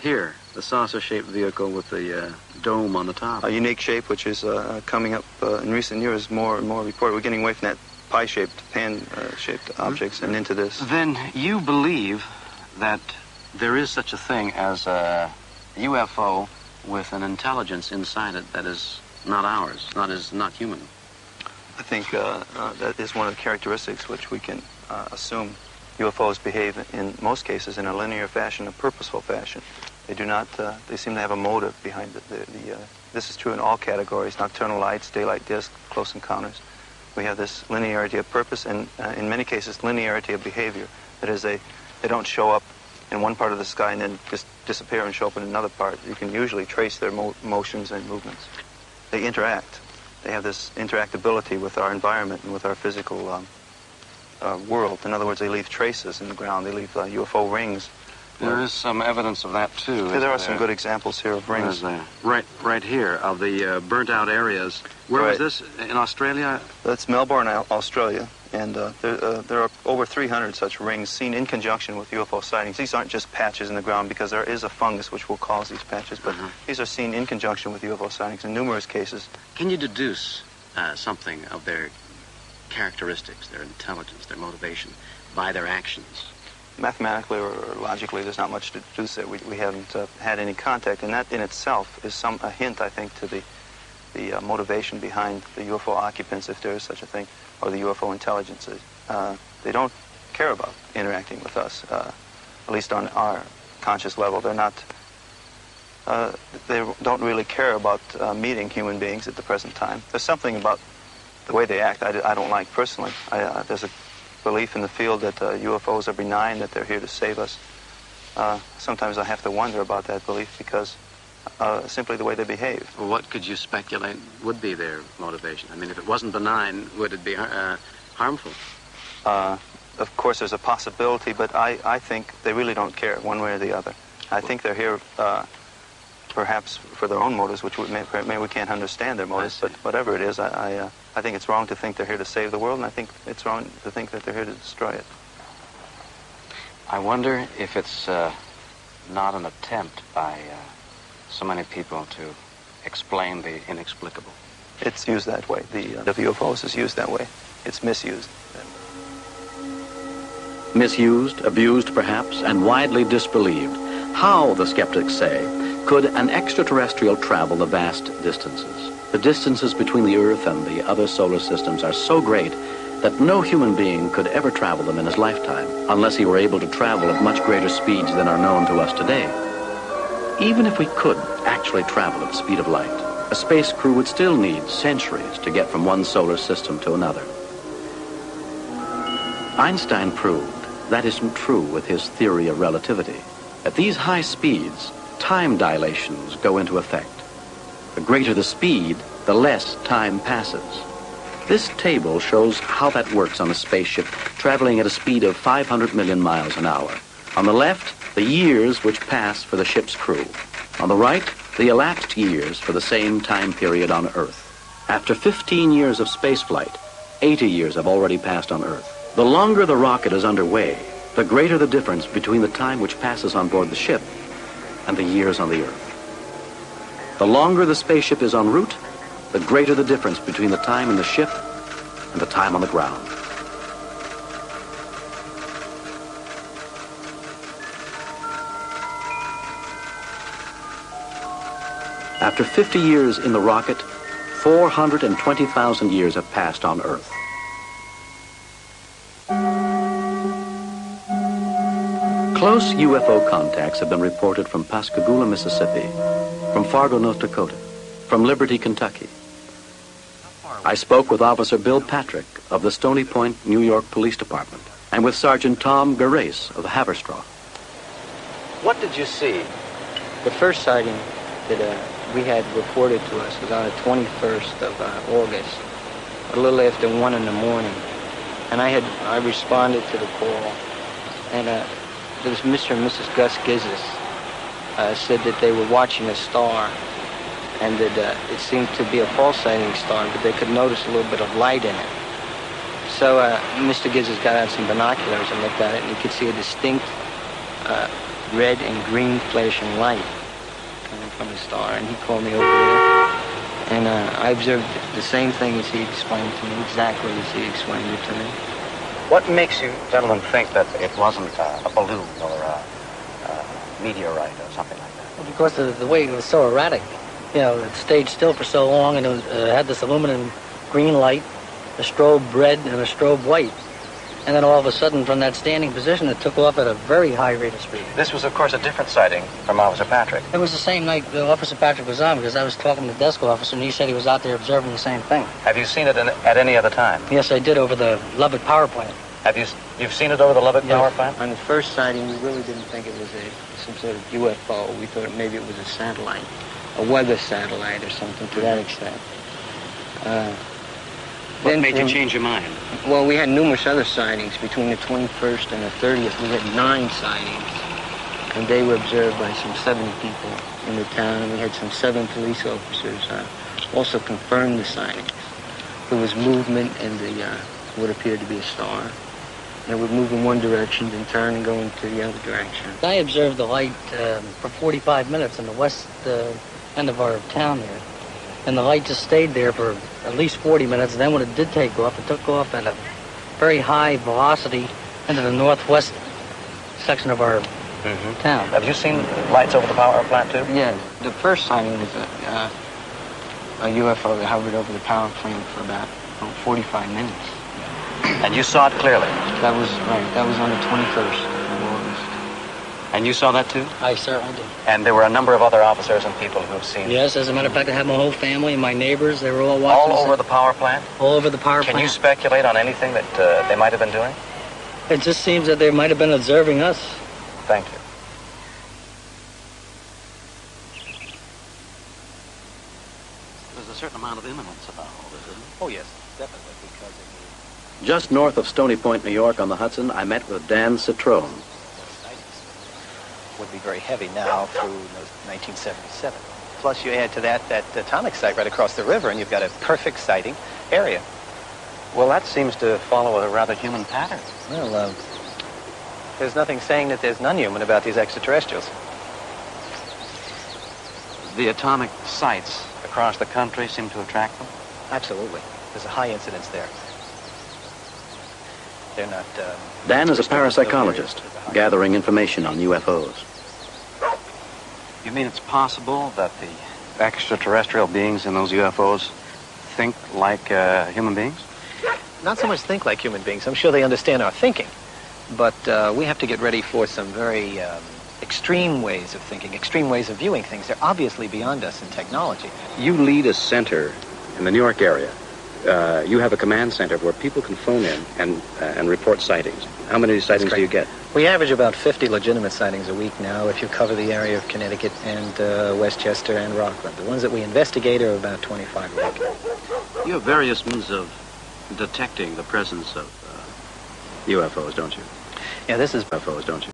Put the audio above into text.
Here, the saucer-shaped vehicle with the dome on the top. A unique shape which is coming up in recent years, more and more reported. We're getting away from that pie-shaped, pan-shaped objects and into this. Then you believe that there is such a thing as a UFO with an intelligence inside it that is not ours, not human. I think that is one of the characteristics which we can assume. UFOs behave in most cases in a linear fashion, a purposeful fashion. They do not, they seem to have a motive behind it. This is true in all categories: nocturnal lights, daylight discs, close encounters. We have this linearity of purpose and in many cases linearity of behavior. That is, they don't show up in one part of the sky and then just disappear and show up in another part. You can usually trace their motions and movements. They interact. They have this interactability with our environment and with our physical world. In other words, they leave traces in the ground. They leave UFO rings. There is some evidence of that, too. There are some good examples here of rings. Right here, of the burnt-out areas. Where was this? In Australia? That's Melbourne, Australia. And there are over 300 such rings seen in conjunction with UFO sightings. These aren't just patches in the ground because there is a fungus which will cause these patches, but these are seen in conjunction with UFO sightings in numerous cases. Can you deduce something of their characteristics, their intelligence, their motivation, by their actions? Mathematically or logically, there's not much to deduce there. We haven't had any contact, and that in itself is a hint, I think, to the motivation behind the UFO occupants, if there is such a thing, or the UFO intelligences. They don't care about interacting with us, at least on our conscious level. They're not. They don't really care about meeting human beings at the present time. There's something about the way they act I don't like personally. There's a belief in the field that UFOs are benign, that they're here to save us. Sometimes I have to wonder about that belief because simply the way they behave. Well, what could you speculate would be their motivation? I mean, if it wasn't benign, would it be harmful? Of course, there's a possibility, but I think they really don't care one way or the other. I think they're here perhaps for their own motives, which maybe we can't understand their motives, but whatever it is, I think it's wrong to think they're here to save the world, and I think it's wrong to think that they're here to destroy it. I wonder if it's not an attempt by so many people to explain the inexplicable. It's used that way. The UFOs is used that way. It's misused. Misused, abused perhaps, and widely disbelieved. How, the skeptics say, could an extraterrestrial travel the vast distances? The distances between the Earth and the other solar systems are so great that no human being could ever travel them in his lifetime, unless he were able to travel at much greater speeds than are known to us today. Even if we could actually travel at the speed of light, a space crew would still need centuries to get from one solar system to another. Einstein proved that isn't true with his theory of relativity. At these high speeds, time dilations go into effect. The greater the speed, the less time passes. This table shows how that works on a spaceship traveling at a speed of 500 million miles an hour. On the left, the years which pass for the ship's crew. On the right, the elapsed years for the same time period on Earth. After 15 years of spaceflight, 80 years have already passed on Earth. The longer the rocket is underway, the greater the difference between the time which passes on board the ship and the years on the Earth. The longer the spaceship is en route, the greater the difference between the time in the ship and the time on the ground. After 50 years in the rocket, 420,000 years have passed on Earth. Close UFO contacts have been reported from Pascagoula, Mississippi, from Fargo, North Dakota, from Liberty, Kentucky. I spoke with Officer Bill Patrick of the Stony Point, New York Police Department, and with Sergeant Tom Gerace of Haverstraw. What did you see? The first sighting that we had reported to us was on the 21st of August, a little after 1 in the morning. And I responded to the call, and there was Mr. and Mrs. Gus Gizis said that they were watching a star, and that it seemed to be a pulsating star, but they could notice a little bit of light in it. So Mr. Gizis got out some binoculars and looked at it, and you could see a distinct red and green flashing light coming from the star, and he called me over there. And I observed the same thing as he explained to me, exactly as he explained it to me. What makes you gentlemen think that it wasn't a balloon or a meteorite or something like that? Well, because of the way it was so erratic. You know, it stayed still for so long, and it was, had this aluminum green light, a strobe red, and a strobe white. And then all of a sudden, from that standing position, it took off at a very high rate of speed. This was, of course, a different sighting from Officer Patrick. It was the same night Officer Patrick was on, because I was talking to the desk officer, and he said he was out there observing the same thing. Have you seen it at any other time? Yes, I did, over the Lubbock power plant. You've seen it over the Lubbock power plant? On the first sighting, we really didn't think it was some sort of UFO. We thought maybe it was a satellite, a weather satellite or something to that extent. What made you change your mind? Well, we had numerous other sightings. Between the 21st and the 30th, we had 9 sightings. And they were observed by some 70 people in the town. And we had some 7 police officers also confirm the sightings. There was movement in the what appeared to be a star. And it would move in one direction, then turn and go into the other direction. I observed the light for 45 minutes in the west end of our town there. And the light just stayed there for at least 40 minutes. And then when it did take off, it took off at a very high velocity into the northwest section of our town. Have you seen lights over the power plant, too? Yeah. The first sighting was a UFO that hovered over the power plant for about 45 minutes. And you saw it clearly? That was right. That was on the 21st of August. And you saw that, too? I certainly did. And there were a number of other officers and people who have seen it? Yes, as a matter of fact, I had my whole family and my neighbors. They were all watching. All over the power plant? All over the power plant. plant. Can you speculate on anything that they might have been doing? It just seems that they might have been observing us. Thank you. There's a certain amount of imminence about all this, isn't there? Oh, yes, definitely, because of Just north of Stony Point, New York, on the Hudson, I met with Dan Citrone. would be very heavy now through 1977. Plus, you add to that atomic site right across the river, and you've got a perfect sighting area. Well, that seems to follow a rather human pattern. Well, there's nothing saying that there's non-human about these extraterrestrials. The atomic sites across the country seem to attract them? Absolutely. There's a high incidence there. They're not... Dan is a parapsychologist, gathering information on UFOs. You mean it's possible that the extraterrestrial beings in those UFOs think like human beings? Not so much think like human beings. I'm sure they understand our thinking. But we have to get ready for some very extreme ways of thinking, extreme ways of viewing things. They're obviously beyond us in technology. You lead a center in the New York area. You have a command center where people can phone in and report sightings. How many sightings do you get? We average about 50 legitimate sightings a week now if you cover the area of Connecticut and Westchester and Rockland. The ones that we investigate are about 25 a week. You have various means of detecting the presence of UFOs, don't you? Yeah, this is... UFOs, don't you?